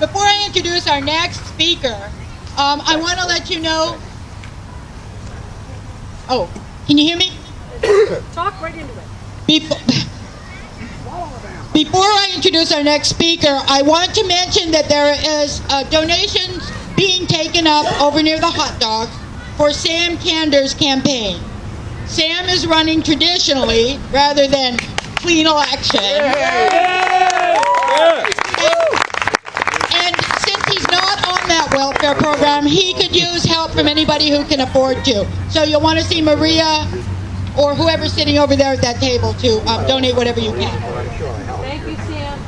Before I introduce our next speaker, I want to let you know... Oh, can you hear me? Talk right into it. Before I introduce our next speaker, I want to mention that there is donations being taken up over near the hot dogs for Sam Kander's campaign. Sam is running traditionally rather than clean election. And since he's not on that welfare program, he could use help from anybody who can afford to. So you'll want to see Maria or whoever's sitting over there at that table to donate whatever you can. Thank you, Sam.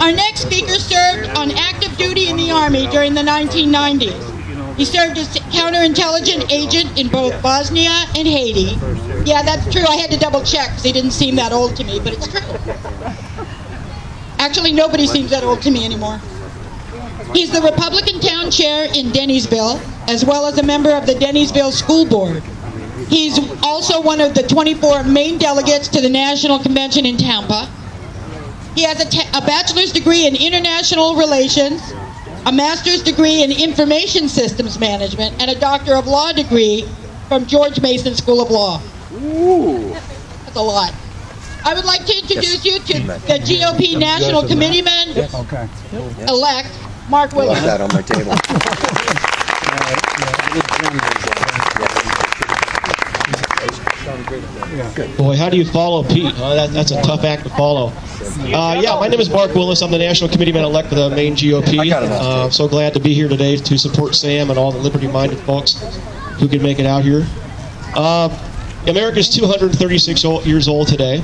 Our next speaker served on active duty in the Army during the 1990s. He served as counterintelligence agent in both Bosnia and Haiti. Yeah, that's true. I had to double check because he didn't seem that old to me, but it's true. Actually, nobody seems that old to me anymore. He's the Republican town chair in Dennisville, as well as a member of the Dennisville School Board. He's also one of the 24 Maine delegates to the National Convention in Tampa. He has a bachelor's degree in international relations, a master's degree in information systems management, and a doctor of law degree from George Mason School of Law. Ooh. That's a lot. I would like to introduce you to the GOP National Committeeman-elect, Mark Willis. That on my table. Boy, how do you follow Pete? That's a tough act to follow. Yeah, my name is Mark Willis. I'm the National Committeeman-elect for the Maine GOP. I'm so glad to be here today to support Sam and all the liberty-minded folks who can make it out here. America's 236 years old today,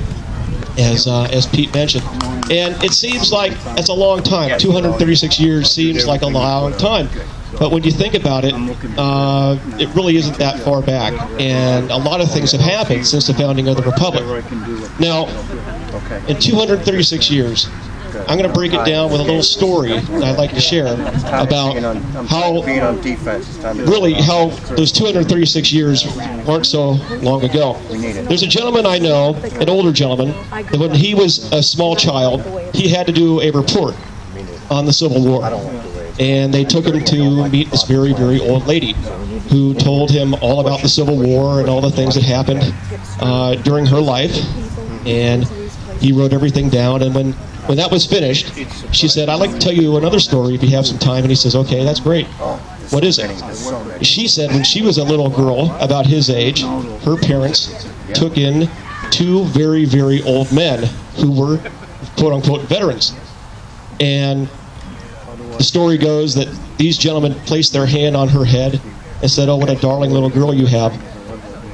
as Pete mentioned. And it seems like that's a long time. 236 years seems like a long time. But when you think about it, it really isn't that far back. And a lot of things have happened since the founding of the Republic. Now, in 236 years, I'm going to break it down with a little story that I'd like to share about how those 236 years weren't so long ago. There's a gentleman I know, an older gentleman, that when he was a small child, he had to do a report on the Civil War. And they took him to meet this very, very old lady who told him all about the Civil War and all the things that happened during her life. And he wrote everything down. And when that was finished, she said, "I'd like to tell you another story if you have some time." And he says, "Okay, that's great. What is it?" She said when she was a little girl, about his age, her parents took in two very, very old men who were, quote-unquote, veterans. And the story goes that these gentlemen placed their hand on her head and said, "Oh, what a darling little girl you have."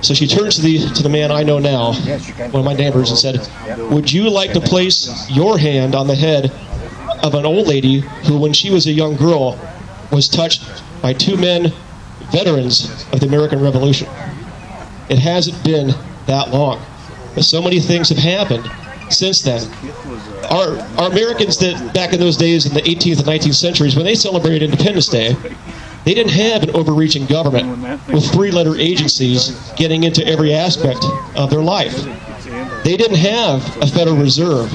So she turns to the man I know now, one of my neighbors, and said, "Would you like to place your hand on the head of an old lady who, when she was a young girl, was touched by two men, veterans of the American Revolution?" It hasn't been that long, but so many things have happened since then. Our Americans that back in those days in the 18th and 19th centuries, when they celebrated Independence Day, they didn't have an overreaching government with three-letter agencies getting into every aspect of their life. They didn't have a Federal Reserve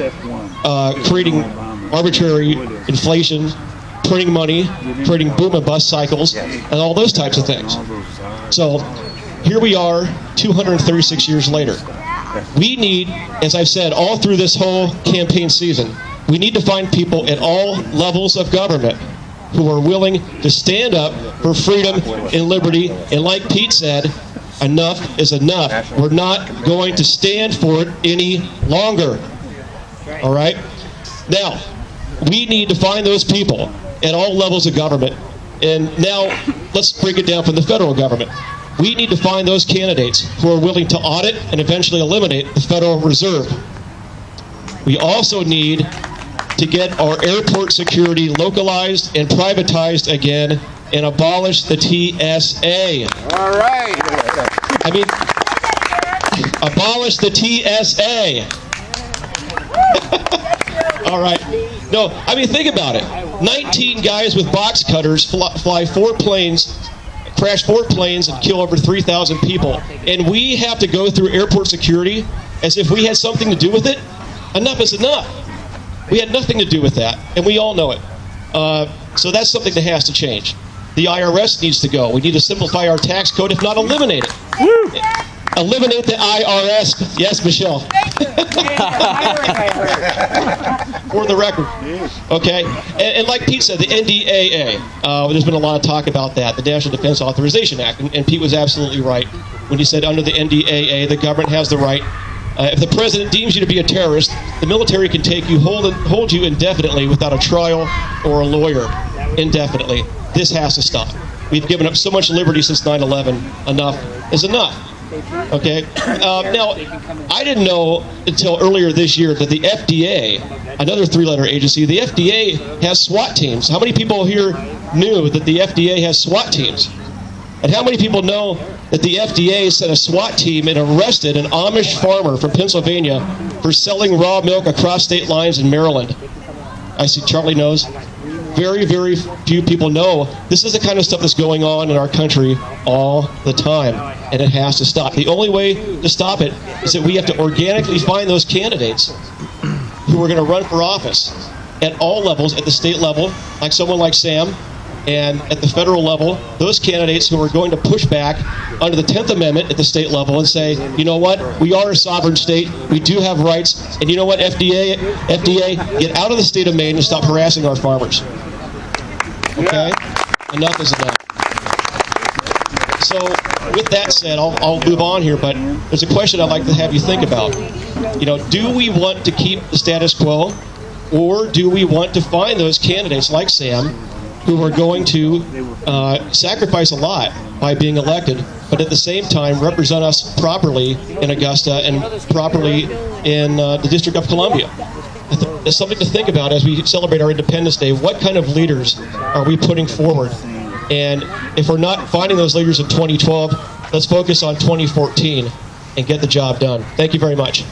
creating arbitrary inflation, printing money, creating boom and bust cycles, and all those types of things. So here we are 236 years later. We need, as I've said all through this whole campaign season, we need to find people at all levels of government who are willing to stand up for freedom and liberty. And like Pete said, enough is enough. We're not going to stand for it any longer. All right? Now, we need to find those people at all levels of government. And now, let's break it down from the federal government. We need to find those candidates who are willing to audit and eventually eliminate the Federal Reserve. We also need to get our airport security localized and privatized again and abolish the TSA. All right. I mean, abolish the TSA. All right. No, I mean, think about it. 19 guys with box cutters fly 4 planes, crash 4 planes and kill over 3,000 people. And we have to go through airport security as if we had something to do with it? Enough is enough. We had nothing to do with that, and we all know it. So that's something that has to change. The IRS needs to go. We need to simplify our tax code, if not eliminate it. Eliminate the IRS. Yes, Michelle. For the record. Okay. And like Pete said, the NDAA, there's been a lot of talk about that, the National Defense Authorization Act. And Pete was absolutely right when he said under the NDAA, the government has the right. If the president deems you to be a terrorist, the military can take you, hold you indefinitely without a trial or a lawyer indefinitely. This has to stop. We've given up so much liberty since 9/11. Enough is enough. Okay. Now, I didn't know until earlier this year that the FDA, another three-letter agency, the FDA has SWAT teams. How many people here knew that the FDA has SWAT teams? And how many people know that the FDA sent a SWAT team and arrested an Amish farmer from Pennsylvania for selling raw milk across state lines in Maryland? I see Charlie knows. Very, very few people know this is the kind of stuff that's going on in our country all the time, and it has to stop. The only way to stop it is that we have to organically find those candidates who are going to run for office at all levels, at the state level, like someone like Sam, and at the federal level, those candidates who are going to push back under the 10th Amendment at the state level and say, you know what, we are a sovereign state, we do have rights, and you know what, FDA, get out of the state of Maine and stop harassing our farmers. Okay? Enough is enough. So, with that said, I'll move on here, but there's a question I'd like to have you think about. You know, do we want to keep the status quo, or do we want to find those candidates like Sam who are going to sacrifice a lot by being elected, but at the same time represent us properly in Augusta and properly in the District of Columbia? It's something to think about as we celebrate our Independence Day. What kind of leaders are we putting forward? And if we're not finding those leaders in 2012, let's focus on 2014 and get the job done. Thank you very much.